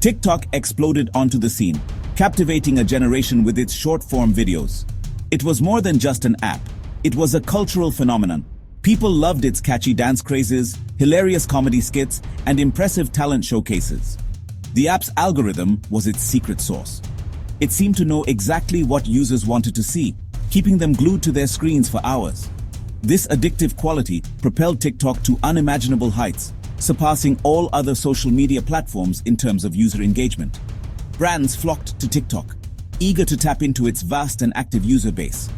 TikTok exploded onto the scene, captivating a generation with its short-form videos. It was more than just an app. It was a cultural phenomenon. People loved its catchy dance crazes, hilarious comedy skits, and impressive talent showcases. The app's algorithm was its secret sauce. It seemed to know exactly what users wanted to see, keeping them glued to their screens for hours. This addictive quality propelled TikTok to unimaginable heights, surpassing all other social media platforms in terms of user engagement. Brands flocked to TikTok, eager to tap into its vast and active user base.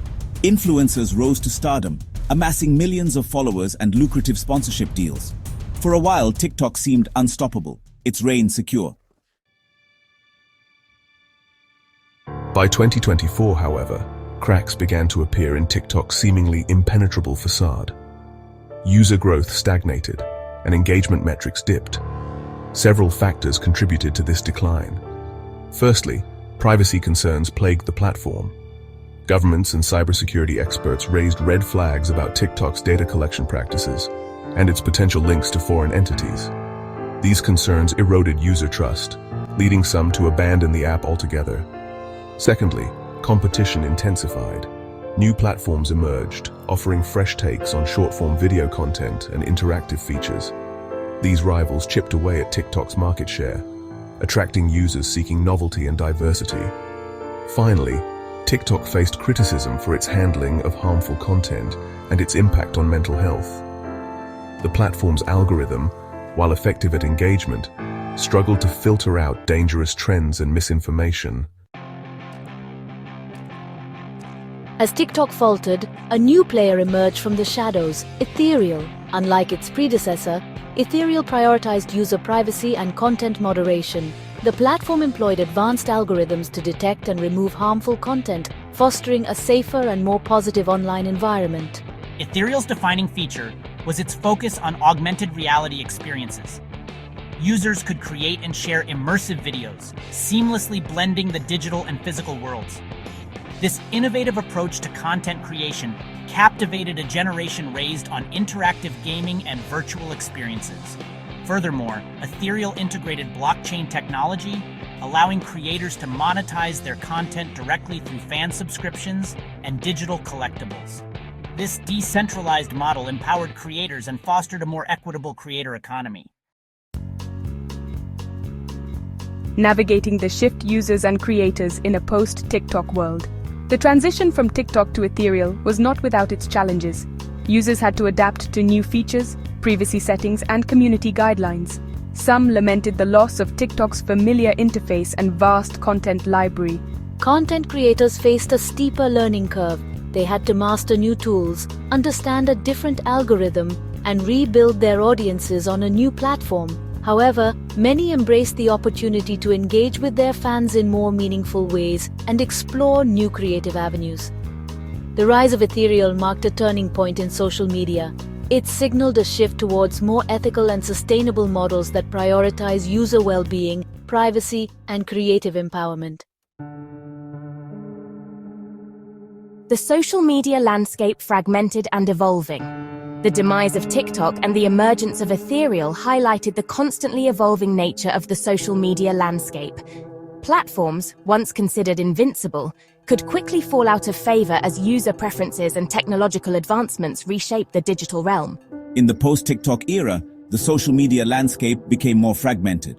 Influencers rose to stardom, amassing millions of followers and lucrative sponsorship deals. For a while, TikTok seemed unstoppable, its reign secure. By 2024, however, cracks began to appear in TikTok's seemingly impenetrable facade. User growth stagnated, and engagement metrics dipped. Several factors contributed to this decline. Firstly, privacy concerns plagued the platform. Governments and cybersecurity experts raised red flags about TikTok's data collection practices and its potential links to foreign entities. These concerns eroded user trust, leading some to abandon the app altogether. Secondly, competition intensified. New platforms emerged, offering fresh takes on short-form video content and interactive features. These rivals chipped away at TikTok's market share, attracting users seeking novelty and diversity. Finally, TikTok faced criticism for its handling of harmful content and its impact on mental health. The platform's algorithm, while effective at engagement, struggled to filter out dangerous trends and misinformation. As TikTok faltered, a new player emerged from the shadows, Ethereal. Unlike its predecessor, Ethereal prioritized user privacy and content moderation. The platform employed advanced algorithms to detect and remove harmful content, fostering a safer and more positive online environment. Ethereal's defining feature was its focus on augmented reality experiences. Users could create and share immersive videos, seamlessly blending the digital and physical worlds. This innovative approach to content creation captivated a generation raised on interactive gaming and virtual experiences. Furthermore, Ethereal integrated blockchain technology, allowing creators to monetize their content directly through fan subscriptions and digital collectibles. This decentralized model empowered creators and fostered a more equitable creator economy. Navigating the shift users and creators in a post-TikTok world. The transition from TikTok to Ethereal was not without its challenges. Users had to adapt to new features, privacy settings, and community guidelines. Some lamented the loss of TikTok's familiar interface and vast content library. Content creators faced a steeper learning curve. They had to master new tools, understand a different algorithm, and rebuild their audiences on a new platform. However, many embraced the opportunity to engage with their fans in more meaningful ways and explore new creative avenues. The rise of Ethereal marked a turning point in social media. It signaled a shift towards more ethical and sustainable models that prioritize user well-being, privacy, and creative empowerment. The social media landscape fragmented and evolving. The demise of TikTok and the emergence of Ethereal highlighted the constantly evolving nature of the social media landscape. Platforms, once considered invincible, could quickly fall out of favor as user preferences and technological advancements reshape the digital realm. In the post-TikTok era, the social media landscape became more fragmented.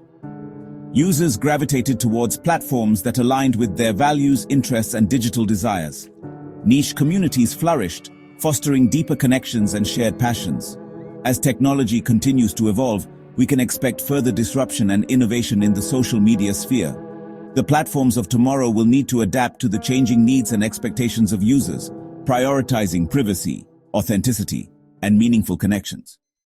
Users gravitated towards platforms that aligned with their values, interests, and digital desires. Niche communities flourished, fostering deeper connections and shared passions. As technology continues to evolve, we can expect further disruption and innovation in the social media sphere. The platforms of tomorrow will need to adapt to the changing needs and expectations of users, prioritizing privacy, authenticity, and meaningful connections.